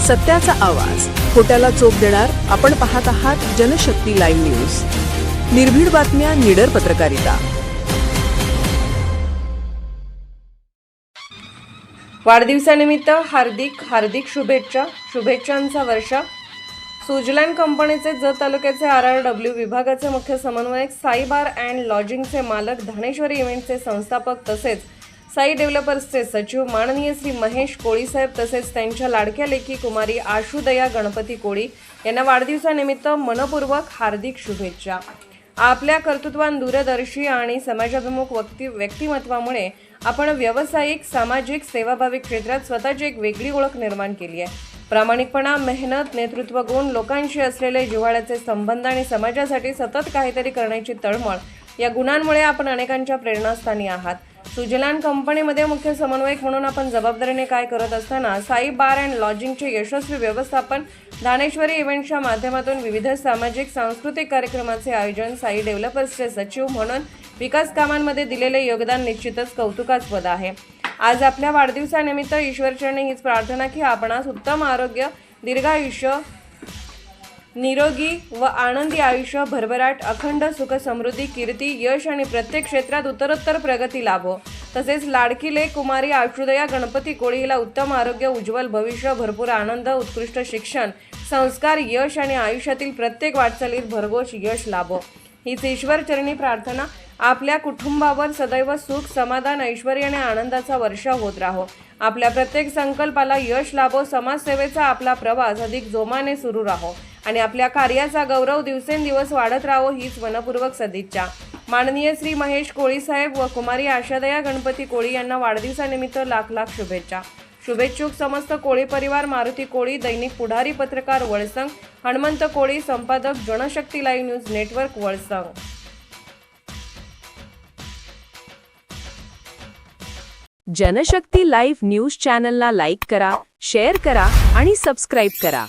सत्याचा आवाज, खोट्याला चोप देणार. आपण पाहत आहात जनशक्ती लाईव्ह न्यूज. निर्भीड बातम्या, निडर पत्रकारिता. वाढदिवसानिमित्त हार्दिक शुभेच्छांचा वर्षा. सुजलँड कंपनीचे जत तालुक्याचे RRW विभागाचे मुख्य समन्वयक, साई बार अँड लॉजिंगचे मालक, धानेश्वरी इव्हेंटचे संस्थापक तसेच साई डेव्हलपर्सचे सचिव माननीय श्री महेश कोळी साहेब तसेच त्यांच्या लाडक्या लेकी कुमारी आशुदया गणपती कोळी यांना वाढदिवसानिमित्त मनपूर्वक हार्दिक शुभेच्छा. आपल्या कर्तृत्वान, दूरदर्शी आणि समाजाभिमुख व्यक्तिमत्वामुळे आपण व्यावसायिक, सामाजिक, सेवाभावी क्षेत्रात स्वतःची एक वेगळी ओळख निर्माण केली आहे. प्रामाणिकपणा, मेहनत, नेतृत्व गुण, लोकांशी असलेले जिव्हाळ्याचे संबंध आणि समाजासाठी सतत काहीतरी करण्याची तळमळ या गुणांमुळे आपण अनेकांच्या प्रेरणास्थानी आहात. सुजलँड कंपनीमध्ये मुख्य समन्वयक म्हणून आपण जबाबदारीने काय करत असताना साई बार अँड लॉजिंगचे यशस्वी व्यवस्थापन, धानेश्वरी इव्हेंटच्या माध्यमातून विविध सामाजिक सांस्कृतिक कार्यक्रमाचे आयोजन, साई डेव्हलपर्सचे सचिव म्हणून विकास कामांमध्ये दिलेले योगदान निश्चितच कौतुकास्पद आहे. आज आपल्या वाढदिवसानिमित्त ईश्वरचरणी हीच प्रार्थना की आपणास उत्तम आरोग्य, दीर्घायुष्य, निरोगी व आनंदी आयुष्य, भरभराट, अखंड सुख, समृद्धी, कीर्ती, यश आणि प्रत्येक क्षेत्रात उत्तरोत्तर प्रगती लाभो. तसेच लाडकी लेक कुमारी आशुदया गणपती कोळी हिला उत्तम आरोग्य, उज्ज्वल भविष्य, भरपूर आनंद, उत्कृष्ट शिक्षण, संस्कार, यश आणि आयुष्यातील प्रत्येक वाटचालीत भरघोस यश लाभो. हीच ईश्वरचरणी प्रार्थना. आपल्या कुटुंबावर सदैव सुख, समाधान, ऐश्वर्य आणि आनंदाचा वर्षा होत राहो. आपल्या प्रत्येक संकल्पाला यश लाभो. समाजसेवेचा आपला प्रवास अधिक जोमाने सुरू राहो आणि आपल्या कार्याचा गौरव दिवसेंदिवस वाढत राहो. हीच मनपूर्वक सदिच्छा. माननीय श्री महेश कोळी साहेब व कुमारी आशादया गणपती कोळी यांना वाढदिवसानिमित्त लाख लाख शुभेच्छा. शुभेच्छुक समस्त कोळी परिवार. मारुती कोळी, दैनिक पुढारी पत्रकार, वळसंग. हनुमंत कोळी, संपादक, Janshakti live news network, Valsang. Janshakti live news चॅनलला लाईक करा, शेअर करा आणि सबस्क्राईब करा.